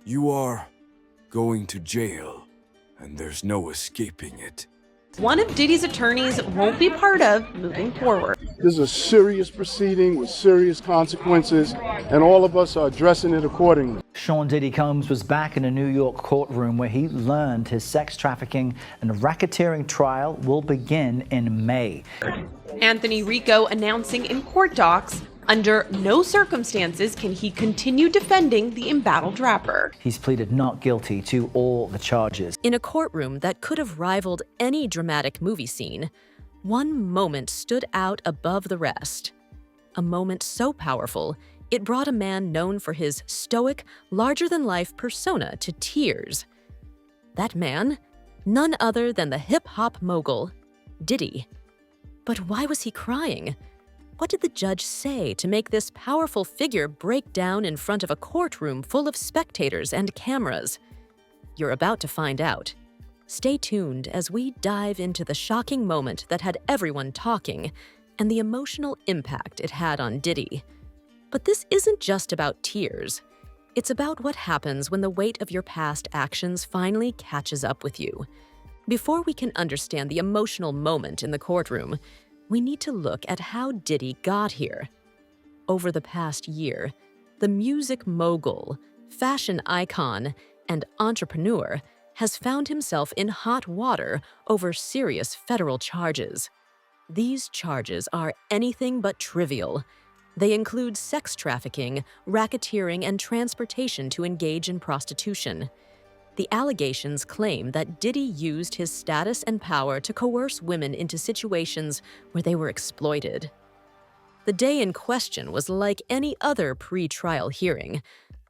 You are going to jail, and there's no escaping it. One of Diddy's attorneys won't be part of moving forward. This is a serious proceeding with serious consequences, and all of us are addressing it accordingly. Sean Diddy Combs was back in a New York courtroom where he learned his sex trafficking and racketeering trial will begin in May. Anthony Rico announcing in court docs, under no circumstances can he continue defending the embattled rapper. He's pleaded not guilty to all the charges. In a courtroom that could have rivaled any dramatic movie scene, one moment stood out above the rest. A moment so powerful, it brought a man known for his stoic, larger-than-life persona to tears. That man? None other than the hip-hop mogul, Diddy. But why was he crying? What did the judge say to make this powerful figure break down in front of a courtroom full of spectators and cameras? You're about to find out. Stay tuned as we dive into the shocking moment that had everyone talking and the emotional impact it had on Diddy. But this isn't just about tears. It's about what happens when the weight of your past actions finally catches up with you. Before we can understand the emotional moment in the courtroom, we need to look at how Diddy got here. Over the past year, the music mogul, fashion icon, and entrepreneur has found himself in hot water over serious federal charges. These charges are anything but trivial. They include sex trafficking, racketeering, and transportation to engage in prostitution. The allegations claim that Diddy used his status and power to coerce women into situations where they were exploited. The day in question was like any other pre-trial hearing,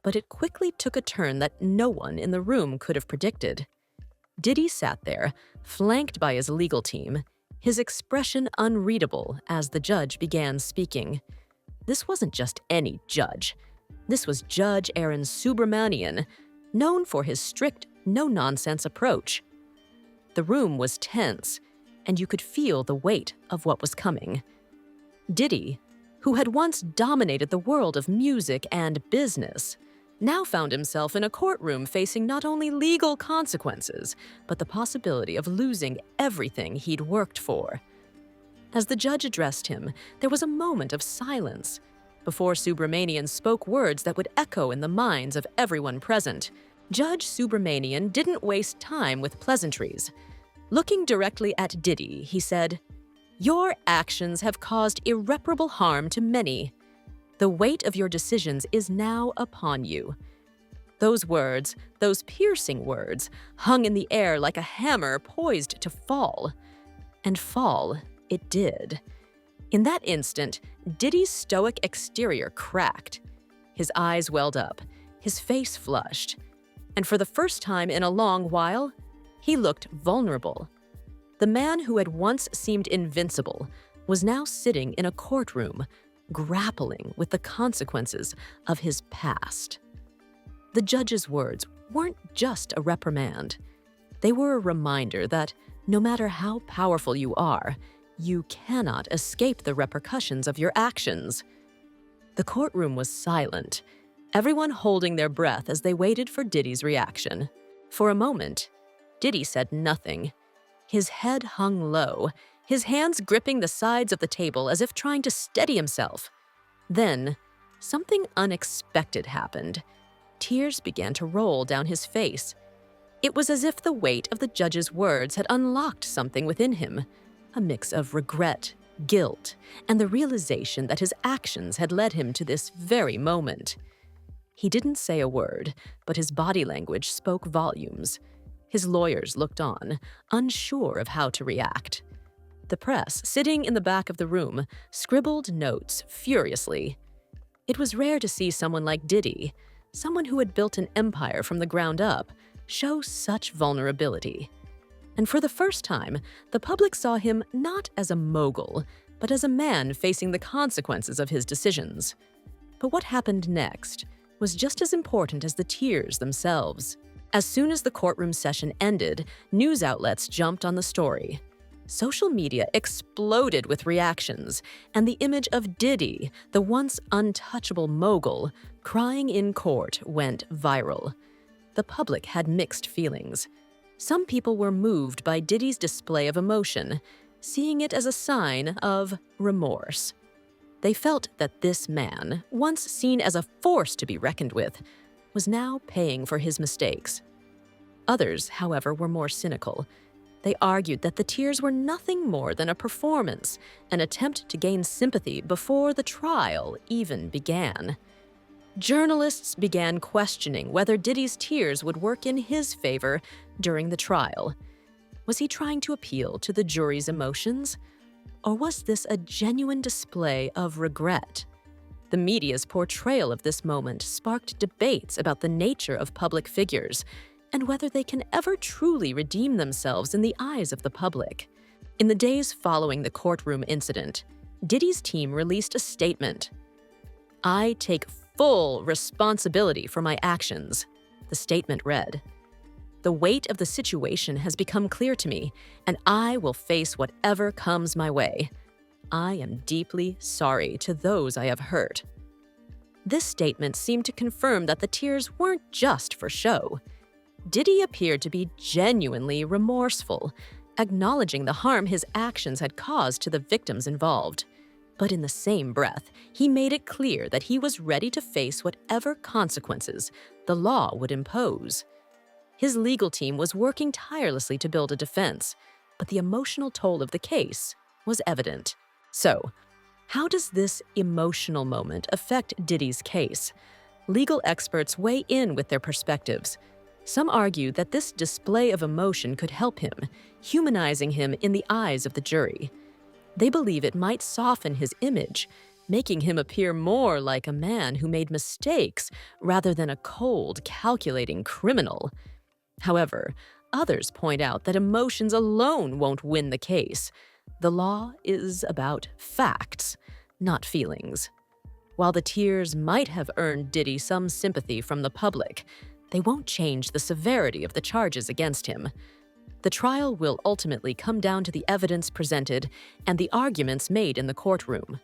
but it quickly took a turn that no one in the room could have predicted. Diddy sat there, flanked by his legal team, his expression unreadable as the judge began speaking. This wasn't just any judge. This was Judge Aaron Subramanian, known for his strict, no-nonsense approach. The room was tense, and you could feel the weight of what was coming. Diddy, who had once dominated the world of music and business, now found himself in a courtroom facing not only legal consequences, but the possibility of losing everything he'd worked for. As the judge addressed him, there was a moment of silence before Subramanian spoke words that would echo in the minds of everyone present. Judge Subramanian didn't waste time with pleasantries. Looking directly at Diddy, he said, "Your actions have caused irreparable harm to many. The weight of your decisions is now upon you." Those words, those piercing words, hung in the air like a hammer poised to fall. And fall it did. In that instant, Diddy's stoic exterior cracked. His eyes welled up, his face flushed, and for the first time in a long while, he looked vulnerable. The man who had once seemed invincible was now sitting in a courtroom, grappling with the consequences of his past. The judge's words weren't just a reprimand. They were a reminder that no matter how powerful you are, you cannot escape the repercussions of your actions. The courtroom was silent, everyone holding their breath as they waited for Diddy's reaction. For a moment, Diddy said nothing. His head hung low, his hands gripping the sides of the table as if trying to steady himself. Then, something unexpected happened. Tears began to roll down his face. It was as if the weight of the judge's words had unlocked something within him, a mix of regret, guilt, and the realization that his actions had led him to this very moment. He didn't say a word, but his body language spoke volumes. His lawyers looked on, unsure of how to react. The press, sitting in the back of the room, scribbled notes furiously. It was rare to see someone like Diddy, someone who had built an empire from the ground up, show such vulnerability. And for the first time, the public saw him not as a mogul, but as a man facing the consequences of his decisions. But what happened next was just as important as the tears themselves. As soon as the courtroom session ended, news outlets jumped on the story. Social media exploded with reactions, and the image of Diddy, the once untouchable mogul, crying in court went viral. the public had mixed feelings. Some people were moved by Diddy's display of emotion, seeing it as a sign of remorse. They felt that this man, once seen as a force to be reckoned with, was now paying for his mistakes. Others, however, were more cynical. They argued that the tears were nothing more than a performance, an attempt to gain sympathy before the trial even began. Journalists began questioning whether Diddy's tears would work in his favor during the trial. Was he trying to appeal to the jury's emotions? Or was this a genuine display of regret? The media's portrayal of this moment sparked debates about the nature of public figures and whether they can ever truly redeem themselves in the eyes of the public. In the days following the courtroom incident, Diddy's team released a statement. "I take full responsibility for my actions," the statement read. "The weight of the situation has become clear to me, and I will face whatever comes my way. I am deeply sorry to those I have hurt." This statement seemed to confirm that the tears weren't just for show. Diddy appeared to be genuinely remorseful, acknowledging the harm his actions had caused to the victims involved. But in the same breath, he made it clear that he was ready to face whatever consequences the law would impose. His legal team was working tirelessly to build a defense, but the emotional toll of the case was evident. So, how does this emotional moment affect Diddy's case? Legal experts weigh in with their perspectives. Some argue that this display of emotion could help him, humanizing him in the eyes of the jury. They believe it might soften his image, making him appear more like a man who made mistakes rather than a cold, calculating criminal. However, others point out that emotions alone won't win the case. The law is about facts, not feelings. While the tears might have earned Diddy some sympathy from the public, they won't change the severity of the charges against him. The trial will ultimately come down to the evidence presented and the arguments made in the courtroom.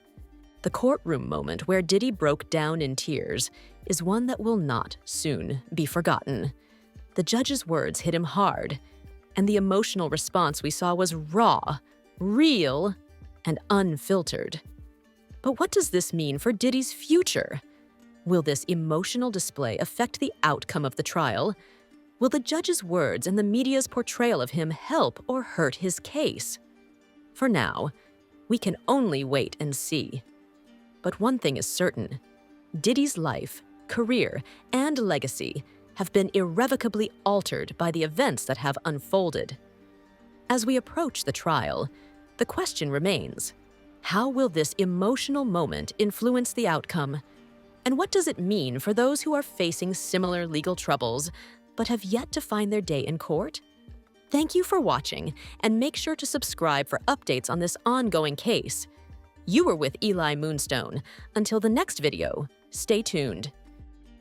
The courtroom moment where Diddy broke down in tears is one that will not soon be forgotten. The judge's words hit him hard, and the emotional response we saw was raw, real, and unfiltered. But what does this mean for Diddy's future? Will this emotional display affect the outcome of the trial? Will the judge's words and the media's portrayal of him help or hurt his case? For now, we can only wait and see. But one thing is certain: Diddy's life, career, and legacy have been irrevocably altered by the events that have unfolded. As we approach the trial, the question remains: how will this emotional moment influence the outcome? And what does it mean for those who are facing similar legal troubles but have yet to find their day in court? Thank you for watching, and make sure to subscribe for updates on this ongoing case. You were with Eli Moonstone. Until the next video, stay tuned.